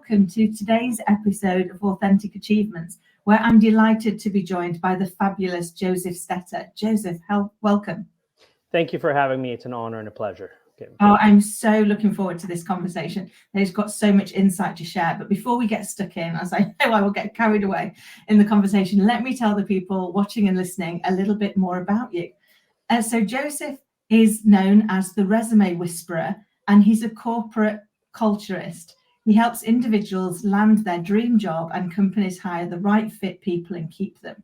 welcome to today's episode of Authentic Achievements, where I'm delighted to be joined by the fabulous Josef Stetter. Josef, welcome. Thank you for having me. It's an honor and a pleasure. Kim. Oh, I'm so looking forward to this conversation. It's got so much insight to share. But before we get stuck in, as I know I will get carried away in the conversation, let me tell the people watching and listening a little bit more about you. So Josef is known as the resume whisperer, and he's a corporate culturist. He helps individuals land their dream job and companies hire the right fit people and keep them.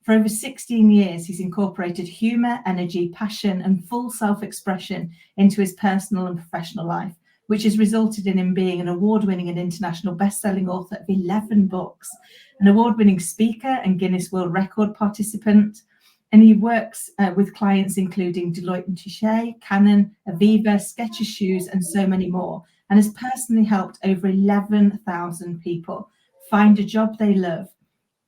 For over 16 years, he's incorporated humour, energy, passion, and full self-expression into his personal and professional life, which has resulted in him being an award-winning and international best-selling author of 11 books, an award-winning speaker and Guinness World Record participant. And he works with clients including Deloitte & Touche, Canon, Aviva, Skechers Shoes, and so many more, and has personally helped over 11,000 people find a job they love.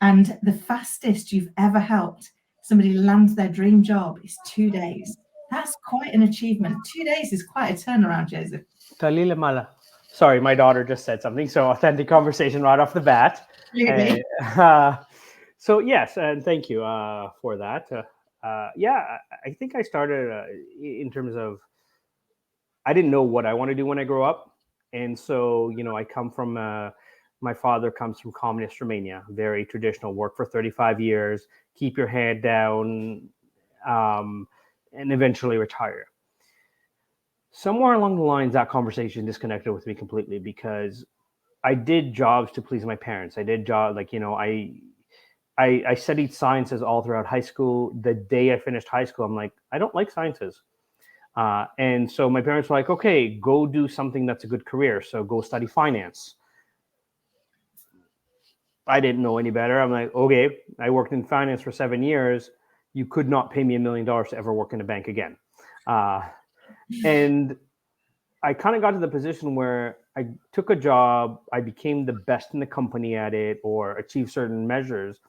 And the fastest you've ever helped somebody land their dream job is 2 days. That's quite an achievement. 2 days is quite a turnaround, Josef. Talila mala. Sorry, my daughter just said something. So authentic conversation right off the bat. Really? So yes, and thank you for that. I think I started in terms of, I didn't know what I want to do when I grow up. And so, I come from my father comes from communist Romania, very traditional, work for 35 years, keep your head down, and eventually retire. Somewhere along the lines, that conversation disconnected with me completely because I did jobs to please my parents. I did jobs, I studied sciences all throughout high school. The day I finished high school, I'm like, I don't like sciences. And so my parents were like, okay, go do something that's a good career. So go study finance. I didn't know any better. I'm like, okay, I worked in finance for 7 years. You could not pay me $1 million to ever work in a bank again. And I kind of got to the position where I took a job, I became the best in the company at it or achieved certain measures,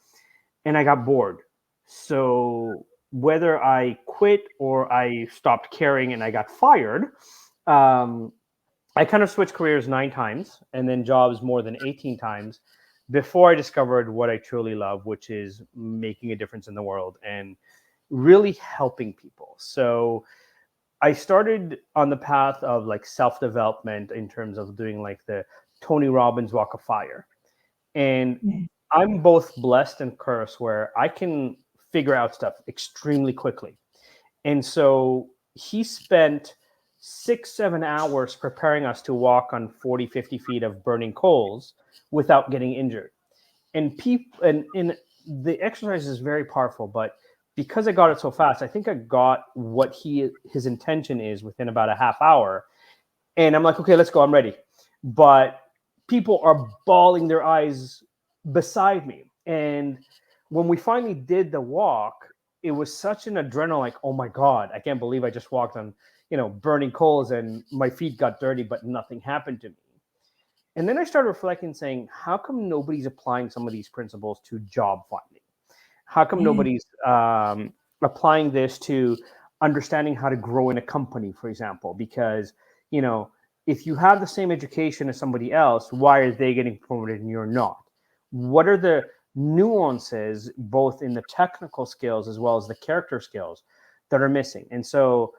and I got bored. So whether I quit or I stopped caring and I got fired, I kind of switched careers 9 times and then jobs more than 18 times before I discovered what I truly love, which is making a difference in the world and really helping people. So I started on the path of self-development in terms of doing the Tony Robbins Walk of Fire. And I'm both blessed and cursed where I can figure out stuff extremely quickly. And so he spent 6-7 hours preparing us to walk on 40-50 feet of burning coals without getting injured. And the exercise is very powerful, but because I got it so fast, I think I got what his intention is within about a half hour. And I'm like, okay, let's go. I'm ready. But people are bawling their eyes beside me. And when we finally did the walk, it was such an adrenaline, oh my God, I can't believe I just walked on, burning coals and my feet got dirty, but nothing happened to me. And then I started reflecting saying, how come nobody's applying some of these principles to job finding? How come nobody's applying this to understanding how to grow in a company, for example? Because, if you have the same education as somebody else, why are they getting promoted and you're not? What are the nuances, both in the technical skills as well as the character skills that are missing? And so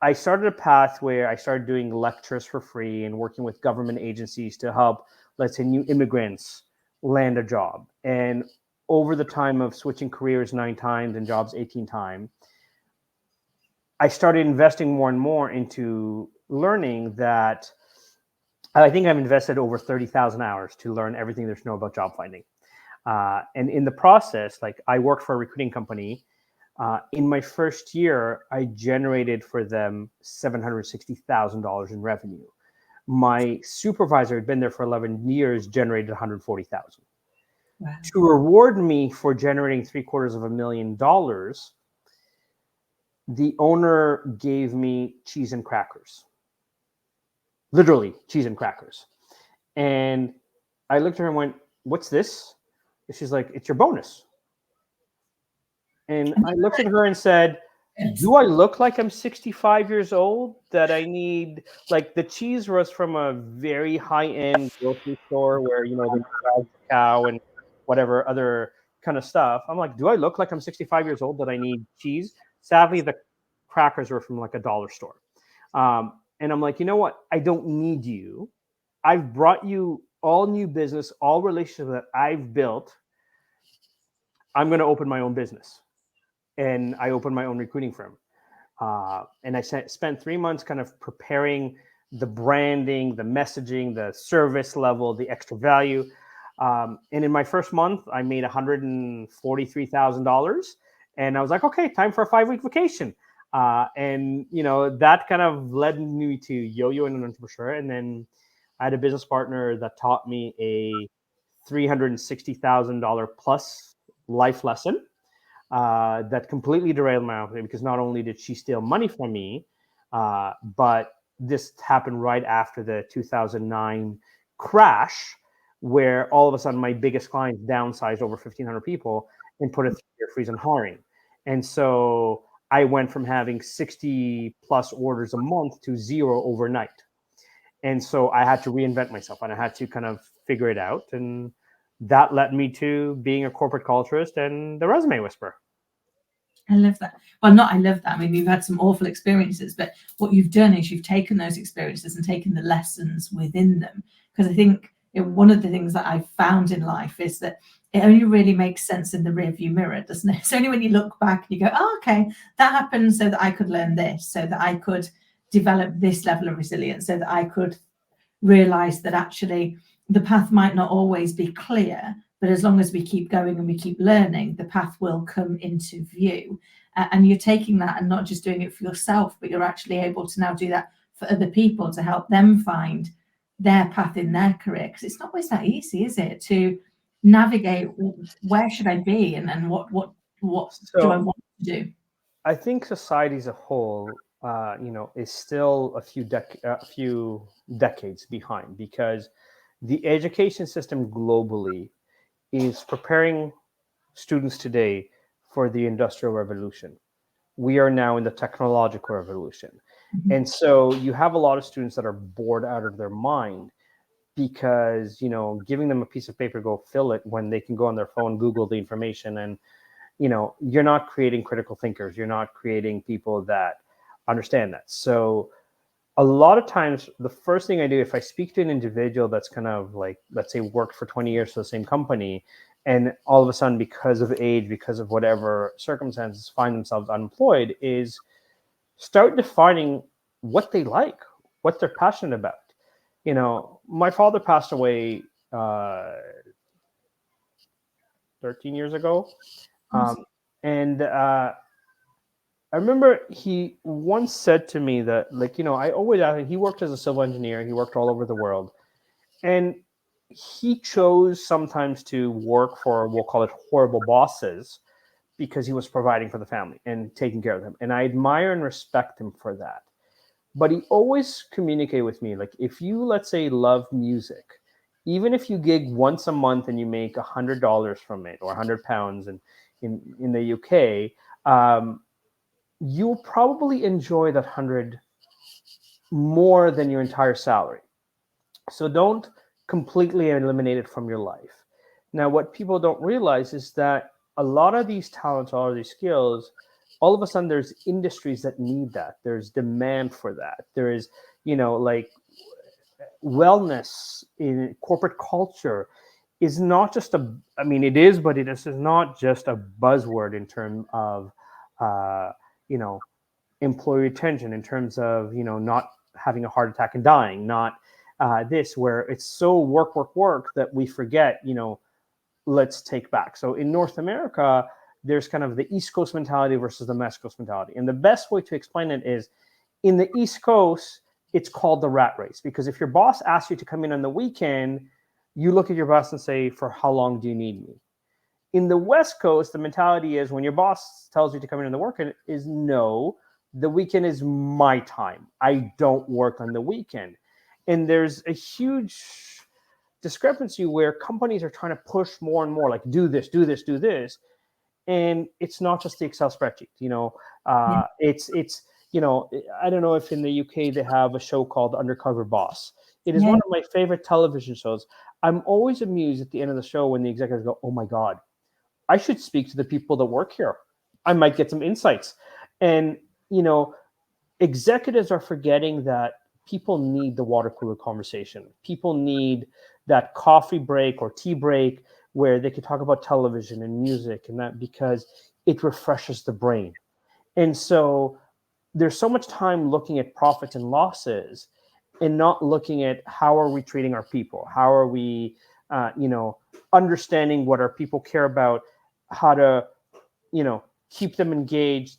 I started a path where I started doing lectures for free and working with government agencies to help, let's say, new immigrants land a job. And over the time of switching careers 9 times and jobs 18 times, I started investing more and more into learning that I think I've invested over 30,000 hours to learn everything there's to know about job finding. And in the process, I worked for a recruiting company. In my first year, I generated for them $760,000 in revenue. My supervisor had been there for 11 years, generated $140,000. Wow. To reward me for generating $750,000, the owner gave me cheese and crackers. Literally, cheese and crackers. And I looked at her and went, "What's this?" And she's like, "It's your bonus." And I looked at her and said, do I look like I'm 65 years old? That I need, like, the cheese was from a very high-end grocery store where, they sell cow and whatever other kind of stuff. I'm like, do I look like I'm 65 years old that I need cheese? Sadly, the crackers were from like a dollar store. And I'm like, you know what? I don't need you. I've brought you all new business, all relationships that I've built. I'm going to open my own business. And I opened my own recruiting firm. And I spent 3 months kind of preparing the branding, the messaging, the service level, the extra value. And in my first month, I made $143,000. And I was like, okay, time for a 5-week vacation. And that kind of led me to yo-yo and an entrepreneur. And then I had a business partner that taught me a $360,000 plus life lesson that completely derailed my opportunity, because not only did she steal money from me, but this happened right after the 2009 crash, where all of a sudden my biggest clients downsized over 1,500 people and put a 3-year freeze on hiring. And so I went from having 60 plus orders a month to 0 overnight. And so I had to reinvent myself, and I had to kind of figure it out. And that led me to being a corporate culturist and the resume whisperer. I love that. Well, not I love that. I mean, you've had some awful experiences, but what you've done is you've taken those experiences and taken the lessons within them. Because I think one of the things that I've found in life is that it only really makes sense in the rearview mirror, doesn't it? It's only when you look back and you go, oh, okay, that happened so that I could learn this, so that I could develop this level of resilience, so that I could realize that actually the path might not always be clear, but as long as we keep going and we keep learning, the path will come into view. And you're taking that and not just doing it for yourself, but you're actually able to now do that for other people to help them find their path in their career. Because it's not always that easy, is it, to navigate where should I be and what do I want to do? I think society as a whole, is still a few decades behind, because the education system globally is preparing students today for the Industrial Revolution. We are now in the technological revolution. Mm-hmm. And so you have a lot of students that are bored out of their mind because, giving them a piece of paper, go fill it, when they can go on their phone, Google the information, and, you're not creating critical thinkers. You're not creating people that understand that. So a lot of times, the first thing I do, if I speak to an individual that's kind of like, let's say, worked for 20 years for the same company, and all of a sudden, because of age, because of whatever circumstances, find themselves unemployed, is start defining what they like, what they're passionate about. My father passed away 13 years ago. And I remember he once said to me that, I always asked him, he worked as a civil engineer, he worked all over the world. And he chose sometimes to work for, we'll call it, horrible bosses, because he was providing for the family and taking care of them. And I admire and respect him for that. But he always communicated with me, like, if you, let's say, love music, even if you gig once a month and you make $100 from it, or £100 in the UK, you'll probably enjoy that 100 more than your entire salary. So don't completely eliminate it from your life. Now, what people don't realize is that a lot of these talents, all of these skills, all of a sudden there's industries that need that. There's demand for that. There is, like, wellness in corporate culture is not just it is, but it is not just a buzzword in terms of, employee retention, in terms of, not having a heart attack and dying, not this, where it's so work that we forget, let's take back. So in North America, there's kind of the East Coast mentality versus the West Coast mentality. And the best way to explain it is, in the East Coast, it's called the rat race, because if your boss asks you to come in on the weekend, you look at your boss and say, for how long do you need me? In the West Coast, the mentality is, when your boss tells you to come in on the weekend, is no, the weekend is my time. I don't work on the weekend. And there's a huge discrepancy where companies are trying to push more and more, like, do this, do this, do this. And it's not just the Excel spreadsheet, Yeah. it's, I don't know if in the UK they have a show called Undercover Boss. It is Yeah. one of my favorite television shows. I'm always amused at the end of the show when the executives go, "Oh my God, I should speak to the people that work here. I might get some insights." And, executives are forgetting that people need the water cooler conversation. People need that coffee break or tea break where they can talk about television and music and that, because it refreshes the brain. And so there's so much time looking at profits and losses and not looking at how are we treating our people? How are we, understanding what our people care about, how to, keep them engaged,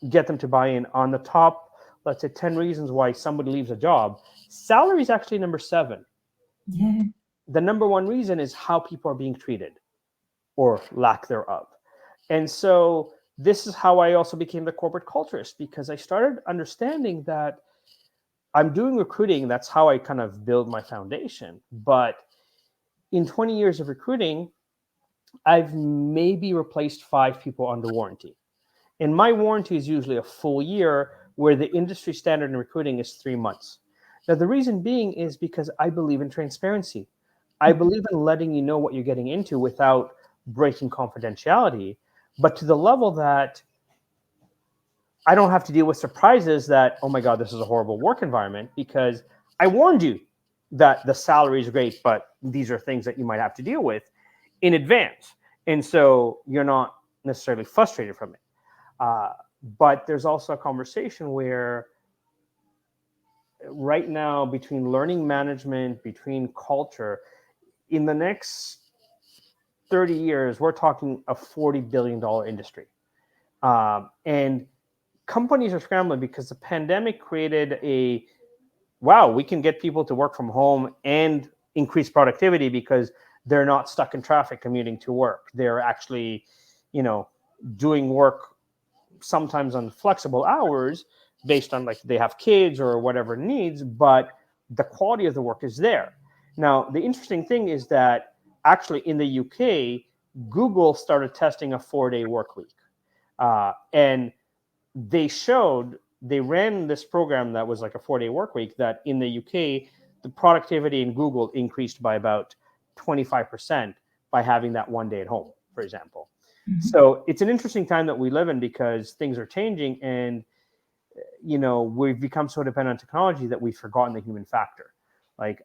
get them to buy in. On the top, let's say 10 reasons why somebody leaves a job, salary is actually number 7. Yeah. The number 1 reason is how people are being treated or lack thereof. And so this is how I also became the corporate culturist, because I started understanding that I'm doing recruiting. That's how I kind of build my foundation. But in 20 years of recruiting, I've maybe replaced 5 people under warranty. And my warranty is usually a full year, where the industry standard in recruiting is 3 months. Now, the reason being is because I believe in transparency. I believe in letting you know what you're getting into without breaking confidentiality, but to the level that I don't have to deal with surprises that, oh my God, this is a horrible work environment, because I warned you that the salary is great, but these are things that you might have to deal with in advance. And so you're not necessarily frustrated from it. But there's also a conversation where right now, between learning management, between culture, in the next 30 years, we're talking a $40 billion industry. And companies are scrambling because the pandemic created we can get people to work from home and increase productivity because they're not stuck in traffic commuting to work. They're actually, doing work sometimes on flexible hours based on like they have kids or whatever needs, but the quality of the work is there. Now, the interesting thing is that actually in the UK, Google started testing a 4-day work week. And they ran this program that was like a 4-day work week, that in the UK, the productivity in Google increased by about 25% by having that 1 day at home, for example. Mm-hmm. So it's an interesting time that we live in, because things are changing, and we've become so dependent on technology that we've forgotten the human factor. Like,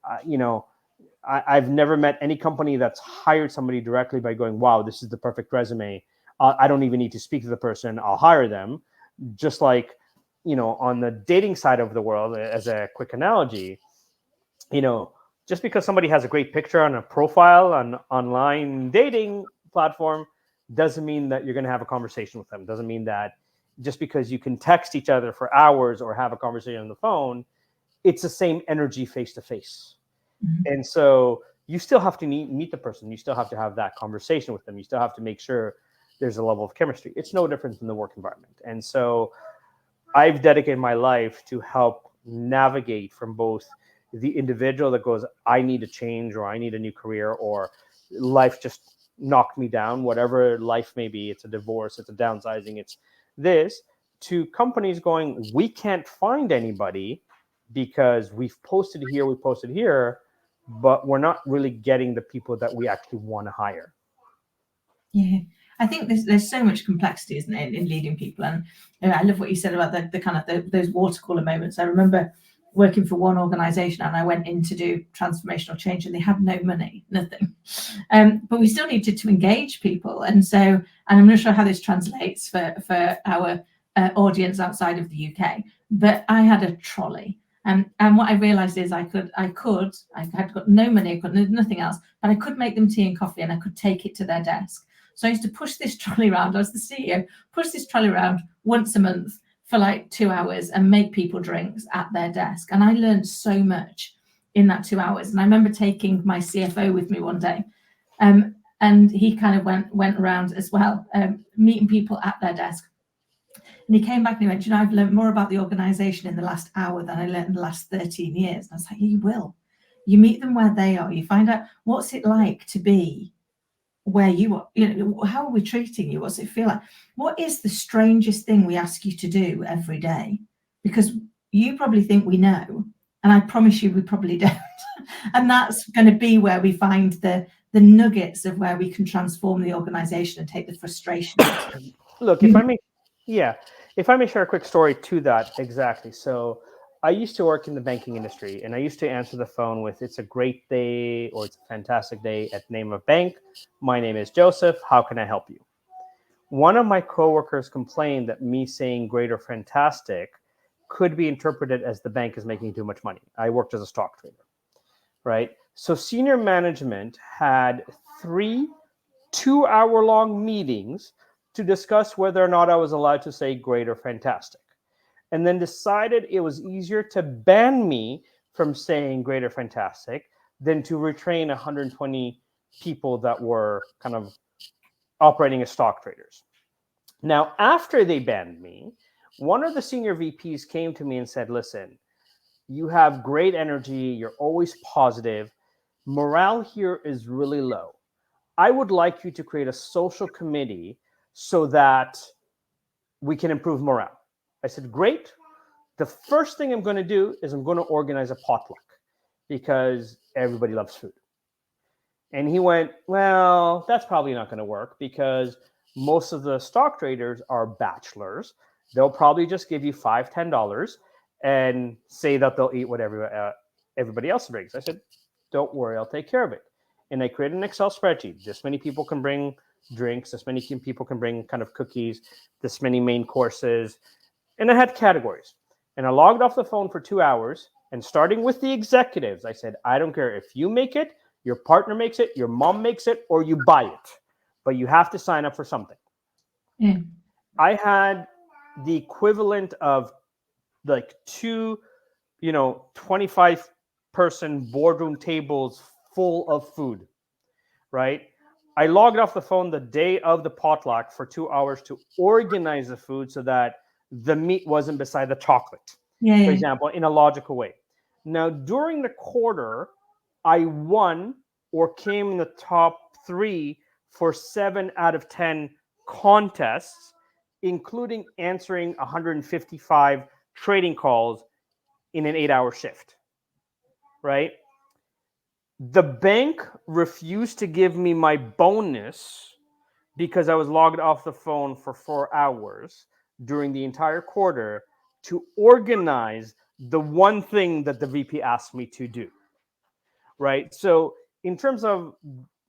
I've never met any company that's hired somebody directly by going, wow, this is the perfect resume. I don't even need to speak to the person. I'll hire them. Just like, on the dating side of the world, as a quick analogy, just because somebody has a great picture on a profile on online dating platform doesn't mean that you're going to have a conversation with them. Doesn't mean that just because you can text each other for hours or have a conversation on the phone, it's the same energy face to face. And so you still have to meet the person. You still have to have that conversation with them. You still have to make sure there's a level of chemistry. It's no different than the work environment. And so I've dedicated my life to help navigate from both the individual that goes, I need a change, or I need a new career, or life just knocked me down, whatever life may be. It's a divorce, it's a downsizing, it's this, to companies going, we can't find anybody because we've posted here, but we're not really getting the people that we actually want to hire. Yeah, I think there's so much complexity, isn't it, in leading people. And I love what you said about the kind of those water cooler moments. I remember working for one organization, and I went in to do transformational change, and they had no money, nothing. But we still needed to engage people. And so, and I'm not sure how this translates for our audience outside of the UK, but I had a trolley. And what I realized is I had got no money, I got nothing else, but I could make them tea and coffee, and I could take it to their desk. So I used to push this trolley around. I was the CEO, push this trolley around once a month for like 2 hours and make people drinks at their desk. And I learned so much in that 2 hours. And I remember taking my CFO with me one day, and he kind of went around as well, meeting people at their desk. And he came back and he went, I've learned more about the organization in the last hour than I learned in the last 13 years. And I was like, you will. You meet them where they are. You find out what's it like to be where you are, how are we treating you? What's it feel like? What is the strangest thing we ask you to do every day? Because you probably think we know, and I promise you we probably don't. And that's going to be where we find the nuggets of where we can transform the organization and take the frustration out. Look, if I may share a quick story to that, exactly. So I used to work in the banking industry, and I used to answer the phone with, "It's a great day," or "It's a fantastic day at name of bank. My name is Joseph. How can I help you?" One of my coworkers complained that me saying "great" or "fantastic" could be interpreted as the bank is making too much money. I worked as a stock trader, right? So senior management had 3 2-hour-long meetings to discuss whether or not I was allowed to say "great" or "fantastic," and then decided it was easier to ban me from saying "great" or "fantastic" than to retrain 120 people that were kind of operating as stock traders. Now, after they banned me, one of the senior VPs came to me and said, "Listen, you have great energy. You're always positive. Morale here is really low. I would like you to create a social committee so that we can improve morale." I said, "Great. The first thing I'm going to do is I'm going to organize a potluck because everybody loves food." And he went, "Well, that's probably not going to work because most of the stock traders are bachelors. They'll probably just give you $5, $10 and say that they'll eat whatever everybody else brings." I said, "Don't worry, I'll take care of it." And I created an Excel spreadsheet. This many people can bring drinks. This many people can bring kind of cookies. This many main courses. And I had categories. And I logged off the phone for 2 hours. And starting with the executives, I said, "I don't care if you make it, your partner makes it, your mom makes it, or you buy it. But you have to sign up for something." Yeah. I had the equivalent of like 2, 25-person boardroom tables full of food, right? I logged off the phone the day of the potluck for 2 hours to organize the food so that the meat wasn't beside the chocolate, Yeah, for yeah. example, in a logical way. Now, during the quarter, I won or came in the top 3 for 7 out of 10 contests, including answering 155 trading calls in an 8-hour shift, right? The bank refused to give me my bonus because I was logged off the phone for 4 hours during the entire quarter to organize the one thing that the VP asked me to do, right? So in terms of,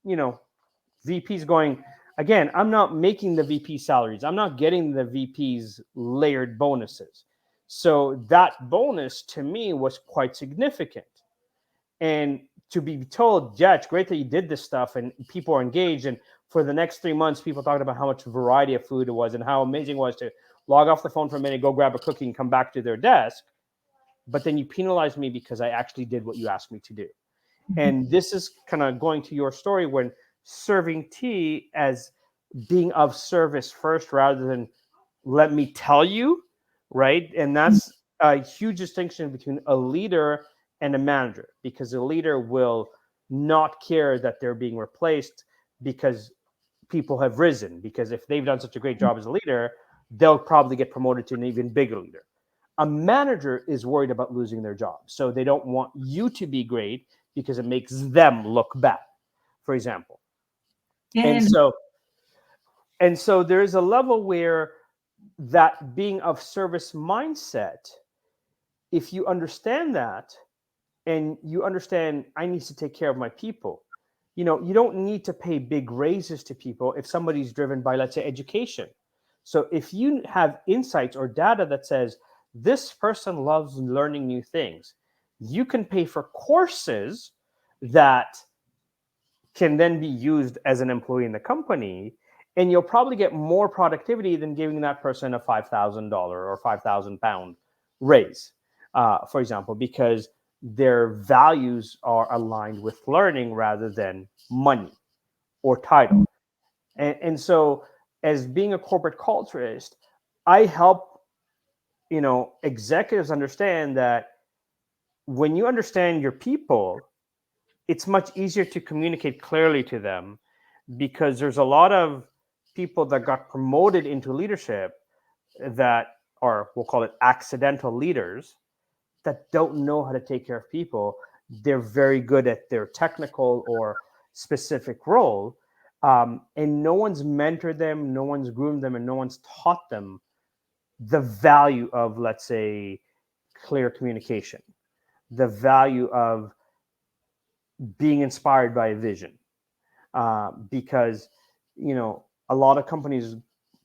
VPs going, again, I'm not making the VP salaries. I'm not getting the VP's layered bonuses. So that bonus to me was quite significant. And to be told, "Yeah, it's great that you did this stuff and people are engaged." And for the next 3 months, people talked about how much variety of food it was and how amazing it was to log off the phone for a minute, go grab a cookie and come back to their desk. But then you penalized me because I actually did what you asked me to do. And this is kind of going to your story when serving tea as being of service first rather than "let me tell you," right? And that's a huge distinction between a leader and a manager, because a leader will not care that they're being replaced because people have risen, because if they've done such a great job as a leader, they'll probably get promoted to an even bigger leader. A manager is worried about losing their job, so they don't want you to be great because it makes them look bad, for example. Yeah, And so there is a level where that being of service mindset, if you understand that and you understand I need to take care of my people, you don't need to pay big raises to people if somebody's driven by, let's say, education. So if you have insights or data that says this person loves learning new things, you can pay for courses that can then be used as an employee in the company, and you'll probably get more productivity than giving that person a $5,000 or £5,000 raise, for example, because their values are aligned with learning rather than money or title. And so, as being a corporate culturist, I help executives understand that when you understand your people, it's much easier to communicate clearly to them because there's a lot of people that got promoted into leadership that are, we'll call it accidental leaders, that don't know how to take care of people. They're very good at their technical or specific role, and no one's mentored them, no one's groomed them, and no one's taught them the value of, let's say, clear communication, the value of being inspired by a vision. Because, a lot of companies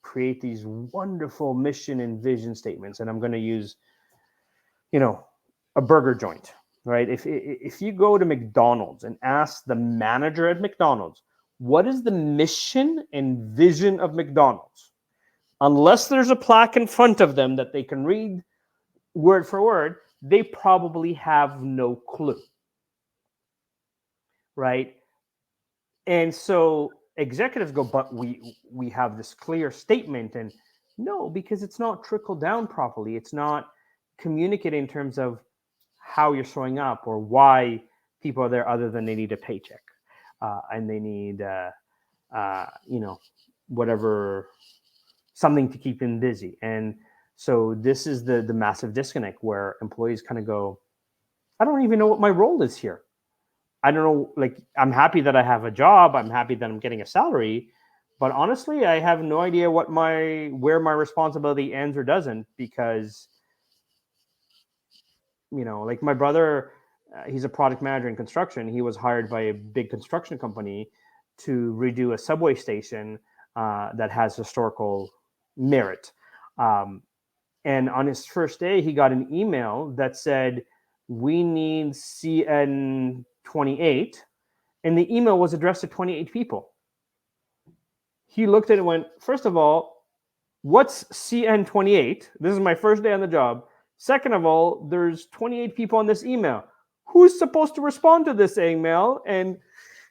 create these wonderful mission and vision statements. And I'm going to use, a burger joint, right? If you go to McDonald's and ask the manager at McDonald's, what is the mission and vision of McDonald's? Unless there's a plaque in front of them that they can read word for word, they probably have no clue, right? And so executives go, but we have this clear statement. And no, because it's not trickled down properly. It's not communicated in terms of how you're showing up or why people are there, other than they need a paycheck, and they need whatever, something to keep them busy. And so this is the massive disconnect where employees kind of go, I don't even know what my role is here. I don't know, like, I'm happy that I have a job. I'm happy that I'm getting a salary, but honestly, I have no idea where my responsibility ends or doesn't, because, like my brother, he's a product manager in construction. He was hired by a big construction company to redo a subway station that has historical merit. And on his first day, he got an email that said, we need CN 28, and the email was addressed to 28 people. He looked at it and went, first of all, what's CN 28? This is my first day on the job. Second of all, there's 28 people on this email. Who's supposed to respond to this email? And,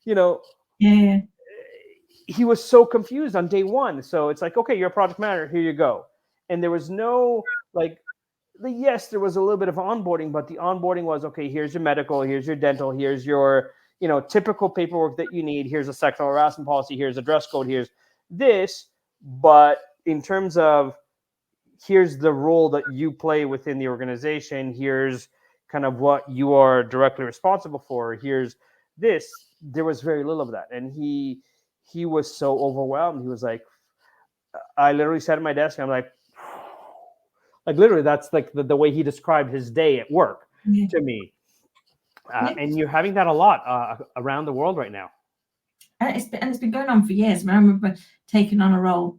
Yeah. he was so confused on day one. So it's like, okay, you're a project manager, here you go. And there was no, yes, there was a little bit of onboarding, but the onboarding was, okay, here's your medical, here's your dental, here's your, typical paperwork that you need. Here's a sexual harassment policy. Here's a dress code. Here's this. But in terms of, here's the role that you play within the organization. Here's kind of what you are directly responsible for. Here's this. There was very little of that. And he was so overwhelmed. He was like, I literally sat at my desk and I'm like literally, that's like the way he described his day at work to me. And you're having that a lot around the world right now. And it's been going on for years. I remember taking on a role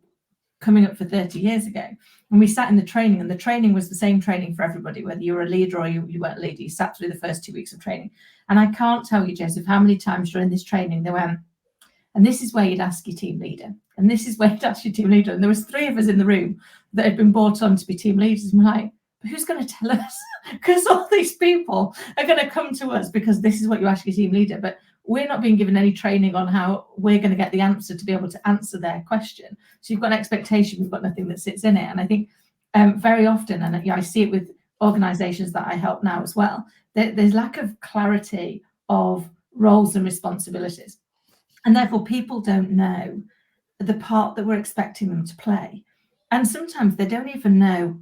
coming up for 30 years ago, and we sat in the training, and the training was the same training for everybody, whether you were a leader or you weren't a leader. You sat through the first 2 weeks of training. And I can't tell you, Joseph, how many times during this training they went, and this is where you'd ask your team leader, and this is where you'd ask your team leader. And there was 3 of us in the room that had been brought on to be team leaders. And we're like, but who's going to tell us? Because all these people are going to come to us because this is what you ask your team leader. But we're not being given any training on how we're going to get the answer to be able to answer their question. So you've got an expectation, we've got nothing that sits in it. And I think very often, and I see it with organizations that I help now as well, there's lack of clarity of roles and responsibilities. And therefore, people don't know the part that we're expecting them to play. And sometimes they don't even know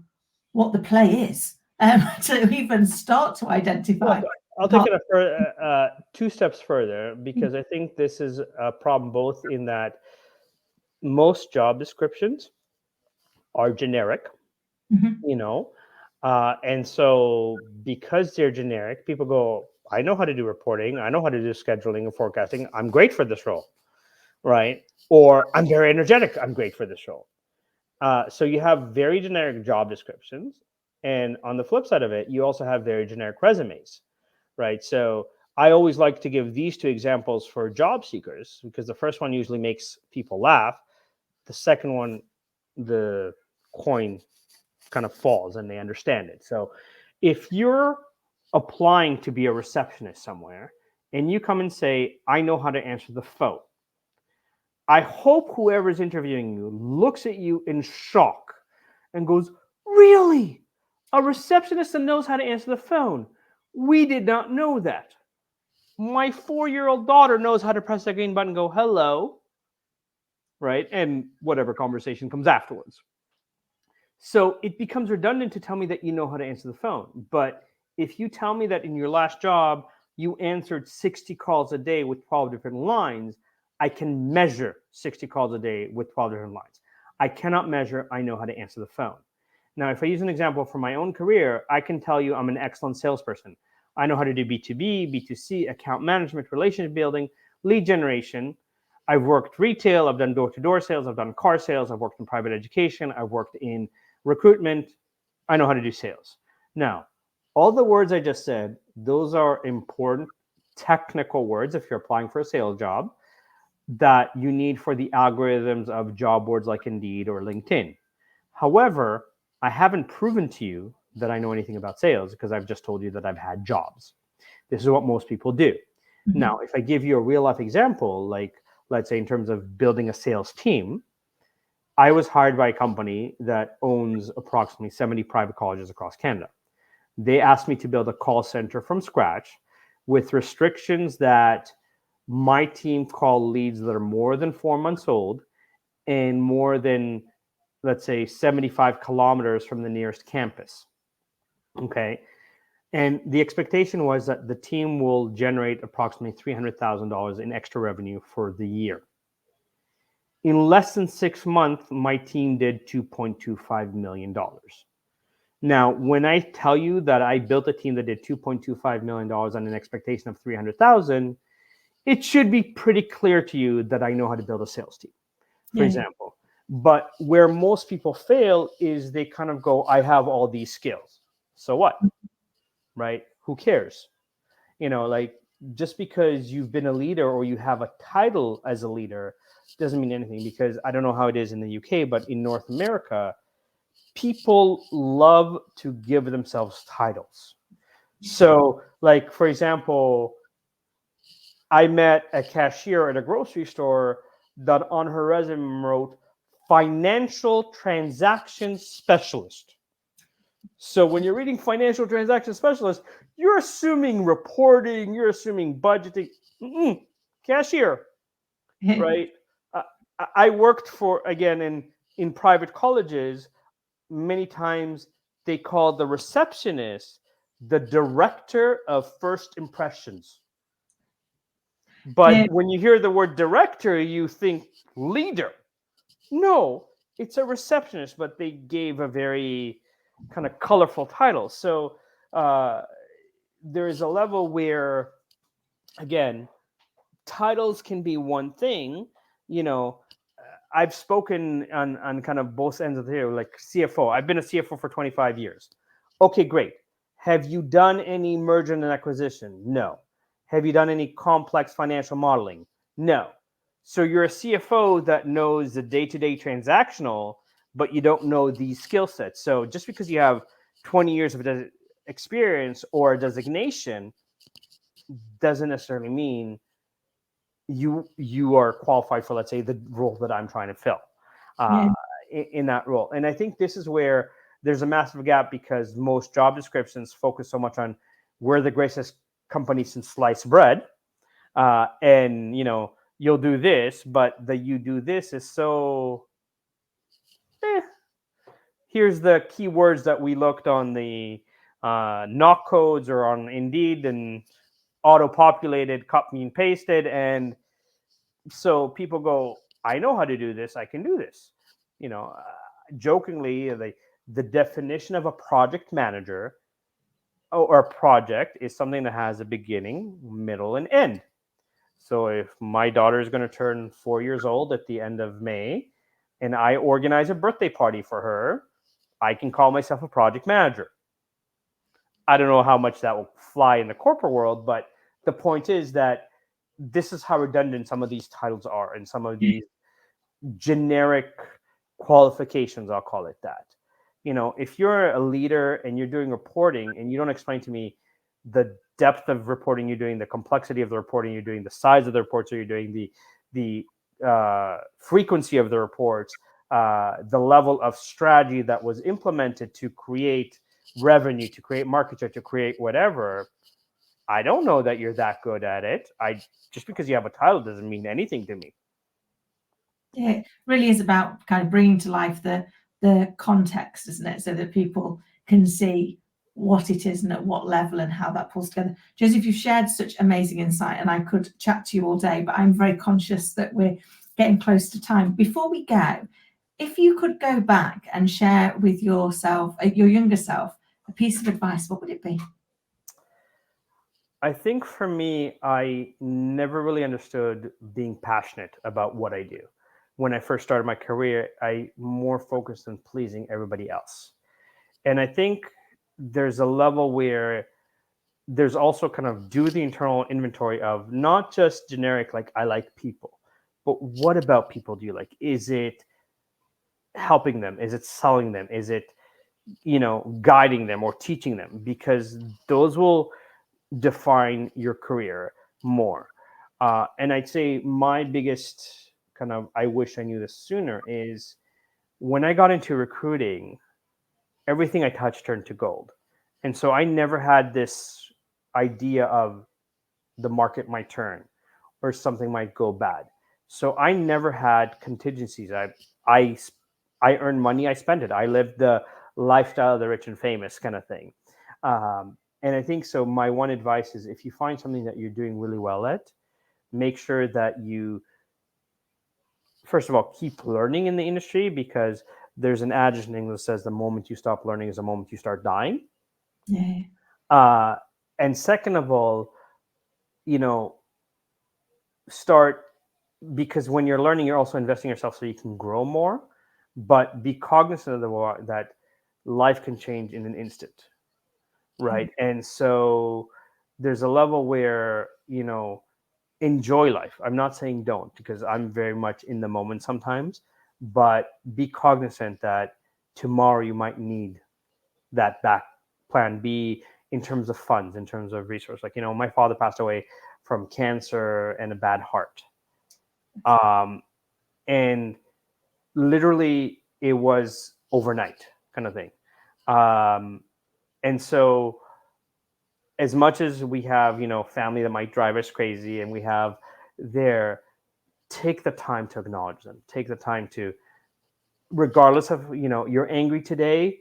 what the play is to even start to identify. Look, I'll take it 2 steps further, because I think this is a problem both in that most job descriptions are generic, and so because they're generic, people go, I know how to do reporting, I know how to do scheduling and forecasting, I'm great for this role, right? Or I'm very energetic, I'm great for this role. So you have very generic job descriptions, and on the flip side of it, you also have very generic resumes, right? So I always like to give these 2 examples for job seekers, because the first one usually makes people laugh. The second one, the coin kind of falls and they understand it. So if you're applying to be a receptionist somewhere and you come and say, I know how to answer the phone, I hope whoever's interviewing you looks at you in shock and goes, really? A receptionist that knows how to answer the phone? We did not know that. My 4-year-old daughter knows how to press the green button and go, hello. right? And whatever conversation comes afterwards. So it becomes redundant to tell me that you know how to answer the phone. But if you tell me that in your last job, you answered 60 calls a day with 12 different lines, I can measure 60 calls a day with 12 different lines. I cannot measure, I know how to answer the phone. Now, if I use an example from my own career, I can tell you I'm an excellent salesperson. I know how to do B2B, B2C, account management, relationship building, lead generation. I've worked retail, I've done door-to-door sales, I've done car sales, I've worked in private education, I've worked in recruitment. I know how to do sales. Now, all the words I just said, those are important technical words if you're applying for a sales job that you need for the algorithms of job boards like Indeed or LinkedIn. However, I haven't proven to you that I know anything about sales because I've just told you that I've had jobs. This is what most people do. Mm-hmm. Now, if I give you a real life example, like let's say in terms of building a sales team, I was hired by a company that owns approximately 70 private colleges across Canada. They asked me to build a call center from scratch with restrictions that my team call leads that are more than 4 months old and more than, let's say, 75 kilometers from the nearest campus. Okay. And the expectation was that the team will generate approximately $300,000 in extra revenue for the year. In less than 6 months, my team did $2.25 million. Now, when I tell you that I built a team that did $2.25 million on an expectation of $300,000, it should be pretty clear to you that I know how to build a sales team, for example. But where most people fail is they kind of go, I have all these skills. So what? Right? Who cares? Like just because you've been a leader or you have a title as a leader doesn't mean anything, because I don't know how it is in the UK, but in North America, people love to give themselves titles. So, like, for example, I met a cashier at a grocery store that on her resume wrote financial transaction specialist. So when you're reading financial transaction specialist, you're assuming reporting, you're assuming budgeting. Cashier, right? I worked for, again, in private colleges. Many times they call the receptionist the director of first impressions. But when you hear the word director, you think leader. No, it's a receptionist, but they gave a very kind of colorful title. So there is a level where, again, titles can be one thing. I've spoken on kind of both ends of the here, like CFO. I've been a CFO for 25 years. Okay, great. Have you done any merger and acquisition? No. Have you done any complex financial modeling? No. So you're a CFO that knows the day-to-day transactional, but you don't know these skill sets. So just because you have 20 years of experience or designation doesn't necessarily mean you are qualified for, let's say, the role that I'm trying to fill in that role. And I think this is where there's a massive gap, because most job descriptions focus so much on we're the greatest company since sliced bread. And, you'll do this, but the you do this is so, here's the keywords that we looked on the knock codes or on Indeed and auto-populated, copy and pasted. And so people go, I know how to do this. I can do this. Jokingly, the definition of a project manager or a project is something that has a beginning, middle, and end. So if my daughter is going to turn 4 years old at the end of May and I organize a birthday party for her, I can call myself a project manager. I don't know how much that will fly in the corporate world, but the point is that this is how redundant some of these titles are and some of these generic qualifications, I'll call it that. If you're a leader and you're doing reporting and you don't explain to me the depth of reporting you're doing, the complexity of the reporting you're doing, the size of the reports you're doing, the frequency of the reports, the level of strategy that was implemented to create revenue, to create market share, to create whatever, I don't know that you're that good at it. Just because you have a title doesn't mean anything to me. Yeah, it really is about kind of bringing to life the context, isn't it? So that people can see what it is and at what level and how that pulls together. Joseph, you've shared such amazing insight, and I could chat to you all day, but I'm very conscious that we're getting close to time. Before we go, if you could go back and share with yourself, your younger self, a piece of advice, what would it be? I think for me, I never really understood being passionate about what I do. When I first started my career, I more focused on pleasing everybody else. And I think there's a level where there's also kind of do the internal inventory of not just generic, like I like people, but what about people do you like? Is it helping them? Is it selling them? Is it, guiding them or teaching them? Because those will define your career more. And I'd say my biggest kind of, I wish I knew this sooner, is when I got into recruiting, everything I touched turned to gold. And so I never had this idea of the market might turn or something might go bad. So I never had contingencies. I I earned money, I spent it. I lived the lifestyle of the rich and famous kind of thing. And I think so. My one advice is if you find something that you're doing really well at, make sure that you, first of all, keep learning in the industry, because there's an adage in English that says the moment you stop learning is the moment you start dying. Yeah. Uh, and second of all, you know, start, because when you're learning, you're also investing in yourself so you can grow more. But be cognizant of that life can change in an instant, right? And so there's a level where enjoy life. I'm not saying don't, because I'm very much in the moment sometimes, but be cognizant that tomorrow you might need that back plan B in terms of funds, in terms of resource. Like, my father passed away from cancer and a bad heart. Um, and literally it was overnight kind of thing. Um, and so as much as we have, family that might drive us crazy and we have there, take the time to acknowledge them. Take the time to, regardless of, you're angry today,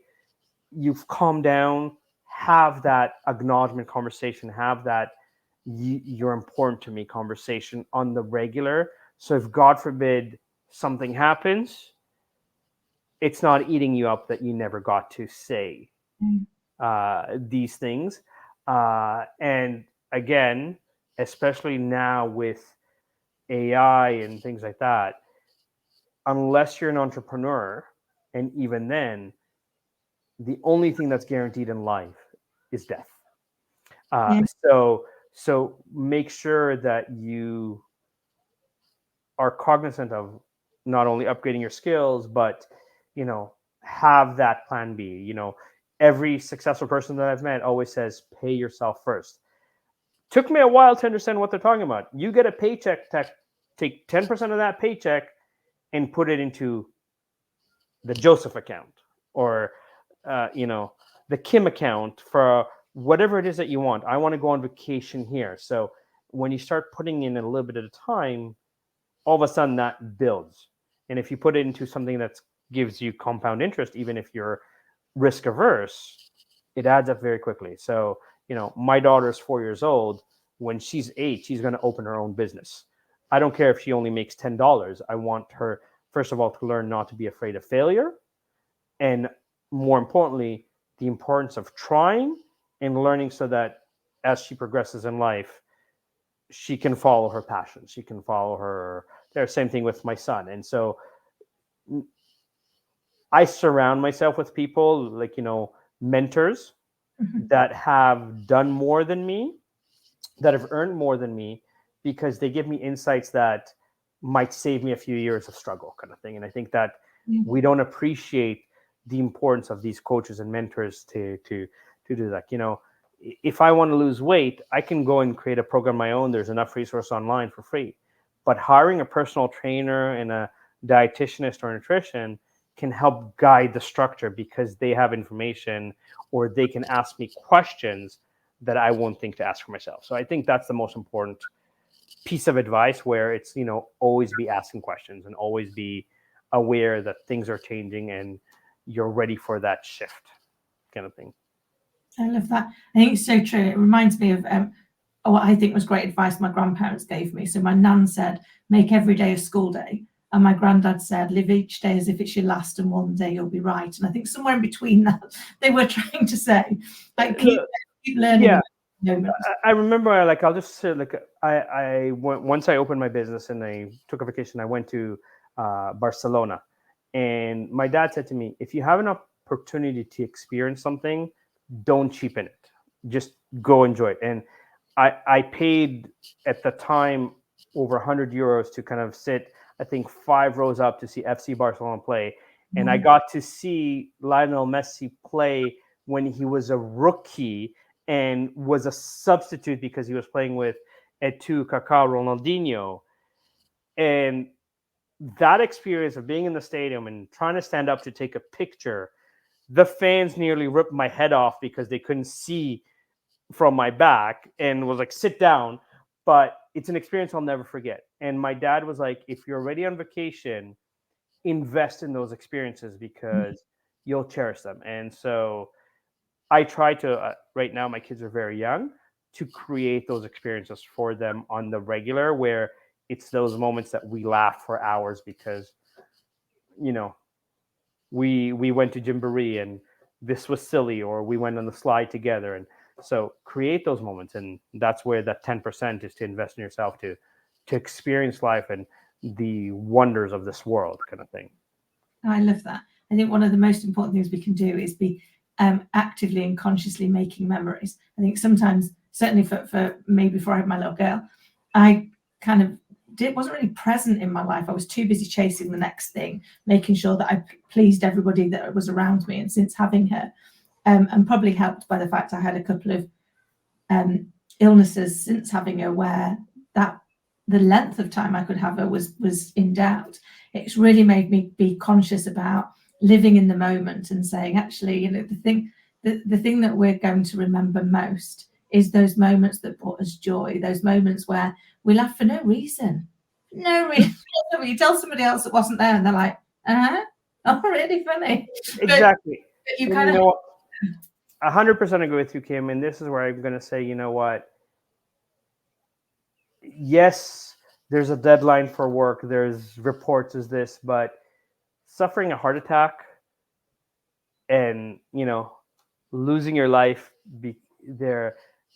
you've calmed down, have that acknowledgement conversation, have that you're important to me conversation on the regular. So if God forbid something happens, it's not eating you up that you never got to say Mm. these things. And again, especially now with AI and things like that, unless you're an entrepreneur, and even then, the only thing that's guaranteed in life is death. Uh, Yeah. so so make sure that you are cognizant of not only upgrading your skills, but have that plan B. Every successful person that I've met always says, pay yourself first. Took me a while to understand what they're talking about. You get a paycheck, take 10% of that paycheck and put it into the Joseph account, or the Kim account for whatever it is that you want. I want to go on vacation here. So when you start putting in a little bit at a time, all of a sudden that builds. And if you put it into something that gives you compound interest, even if you're risk averse, it adds up very quickly. So, my daughter is 4 years old. When she's 8, she's going to open her own business. I don't care if she only makes $10. I want her, first of all, to learn not to be afraid of failure. And more importantly, the importance of trying and learning, so that as she progresses in life, she can follow her passion. She can follow her. Same thing with my son. And so I surround myself with people like, mentors Mhm. that have done more than me, that have earned more than me, because they give me insights that might save me a few years of struggle kind of thing. And I think that Yeah. we don't appreciate the importance of these coaches and mentors to do that. If I want to lose weight, I can go and create a program of my own. There's enough resource online for free. But hiring a personal trainer and a dietitianist or nutrition can help guide the structure, because they have information, or they can ask me questions that I won't think to ask for myself. So I think that's the most important piece of advice where it's, always be asking questions and always be aware that things are changing and you're ready for that shift kind of thing. I love that. I think it's so true. It reminds me of what I think was great advice my grandparents gave me. So my nan said, make every day a school day. And my granddad said, live each day as if it's your last and one day you'll be right. And I think somewhere in between that, they were trying to say, like, keep learning. Yeah. I remember, I'll just say, I went, once I opened my business and I took a vacation, I went to Barcelona. And my dad said to me, if you have an opportunity to experience something, don't cheapen it. Just go enjoy it. And I paid at the time over 100 euros to kind of sit, I think 5 rows up to see FC Barcelona play. And I got to see Lionel Messi play when he was a rookie and was a substitute because he was playing with Eto'o, Kaká, Ronaldinho. And that experience of being in the stadium and trying to stand up to take a picture, the fans nearly ripped my head off because they couldn't see from my back and was like, sit down. But it's an experience I'll never forget. And my dad was like, if you're already on vacation, invest in those experiences because you'll cherish them. And so I try to, right now, my kids are very young, to create those experiences for them on the regular, where it's those moments that we laugh for hours because, we went to Gymboree and this was silly, or we went on the slide together. And so create those moments. And that's where that 10% is to invest in yourself, to experience life and the wonders of this world kind of thing. I love that. I think one of the most important things we can do is be actively and consciously making memories. I think sometimes, certainly for me, before I had my little girl, I kind of wasn't really present in my life. I was too busy chasing the next thing, making sure that I pleased everybody that was around me. And since having her, and probably helped by the fact I had a couple of illnesses since having her, where that the length of time I could have her was in doubt. It's really made me be conscious about living in the moment and saying, actually, the thing that we're going to remember most is those moments that brought us joy, those moments where we laugh for no reason. No reason. You tell somebody else that wasn't there and they're like, oh, really funny. Exactly. But you kind of 100% agree with you, Kim. And this is where I'm going to say, you know what? Yes, there's a deadline for work. There's reports as this, but suffering a heart attack and, losing your life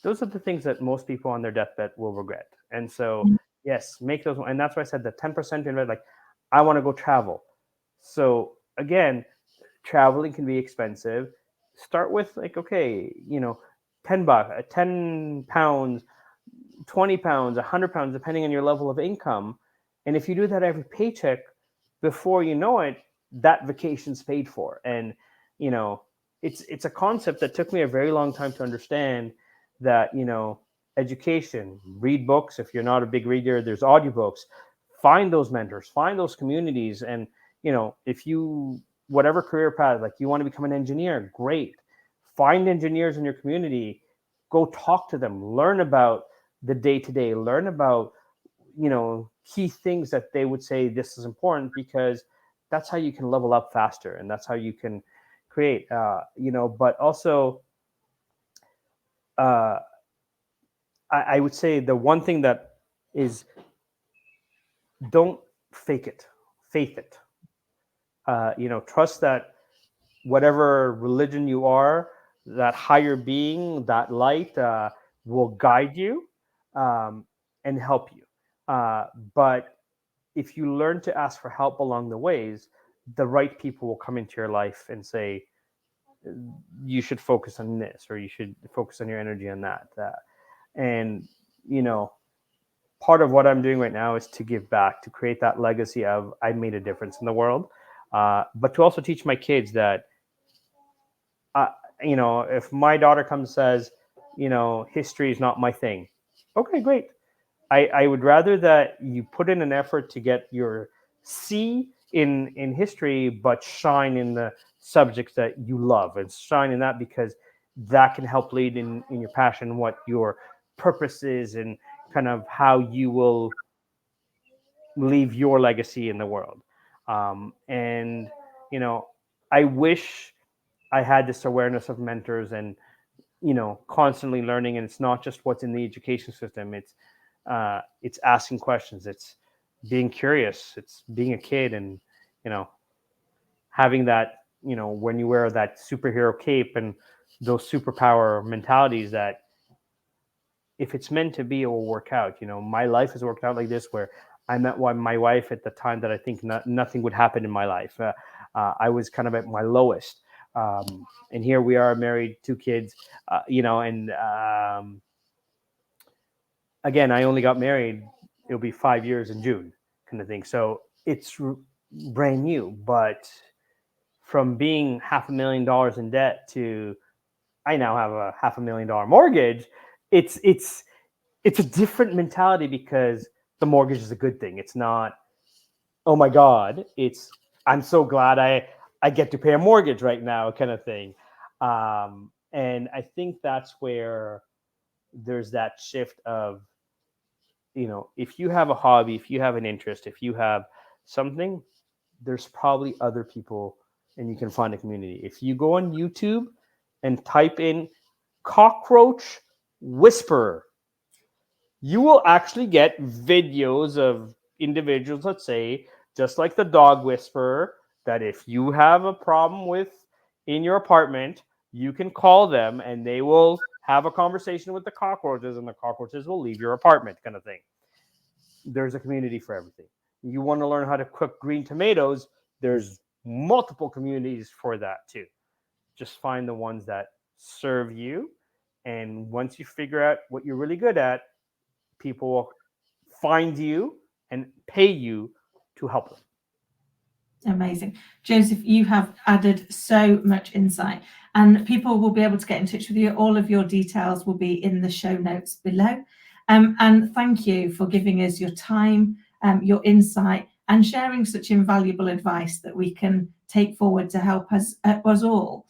those are the things that most people on their deathbed will regret. And so, yes, make those. And that's why I said the 10% invest, like, I want to go travel. So again, traveling can be expensive. Start with like, okay, $10, 10 pounds, 20 pounds, 100 pounds, depending on your level of income. And if you do that every paycheck, before you know it, that vacation's paid for. And, it's a concept that took me a very long time to understand, that, education, read books. If you're not a big reader, there's audiobooks. Find those mentors, find those communities. And, if you, whatever career path, like you want to become an engineer, great. Find engineers in your community, go talk to them, learn about the day-to-day, learn about, key things that they would say this is important, because that's how you can level up faster. And that's how you can create, but also, I would say the one thing that is, don't fake it, faith it. Trust that whatever religion you are, that higher being, that light, will guide you and help you. But if you learn to ask for help along the ways, the right people will come into your life and say, you should focus on this, or you should focus on your energy on that. And, part of what I'm doing right now is to give back, to create that legacy of, I made a difference in the world. But to also teach my kids that, if my daughter comes and says, history is not my thing. Okay, great. I would rather that you put in an effort to get your C in history, but shine in the subjects that you love, and shine in that, because that can help lead in your passion, what your purpose is, and kind of how you will leave your legacy in the world. And you know, I wish I had this awareness of mentors and, you know, constantly learning. And it's not just what's in the education system. It's asking questions. It's being curious. It's being a kid, and, you know, having that, you know, when you wear that superhero cape and those superpower mentalities, that if it's meant to be, it will work out. You know, my life has worked out like this, where I met my wife at the time that I think nothing would happen in my life. I was kind of at my lowest. And here we are, married, 2 kids, you know, and again, I only got married, it'll be 5 years in June, kind of thing. So it's brand new, but from being $500,000 in debt to I now have a $500,000 mortgage, it's a different mentality, because the mortgage is a good thing. It's not, oh my God, it's, I'm so glad I get to pay a mortgage right now, kind of thing. And I think that's where there's that shift of, you know, if you have a hobby, if you have an interest, if you have something, there's probably other people, and you can find a community. If you go on YouTube and type in cockroach whisperer, you will actually get videos of individuals, let's say, just like the dog whisperer, that if you have a problem with in your apartment, you can call them and they will have a conversation with the cockroaches, and the cockroaches will leave your apartment, kind of thing. There's a community for everything. You want to learn how to cook green tomatoes, there's multiple communities for that too. Just find the ones that serve you. And once you figure out what you're really good at, people will find you and pay you to help them. Amazing. Josef, you have added so much insight, and people will be able to get in touch with you. All of your details will be in the show notes below. And thank you for giving us your time, your insight, and sharing such invaluable advice that we can take forward to help us all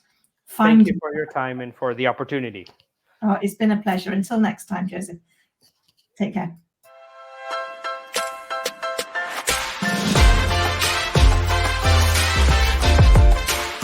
find. Thank you for your time and for the opportunity. Oh, it's been a pleasure. Until next time, Josef. Take care.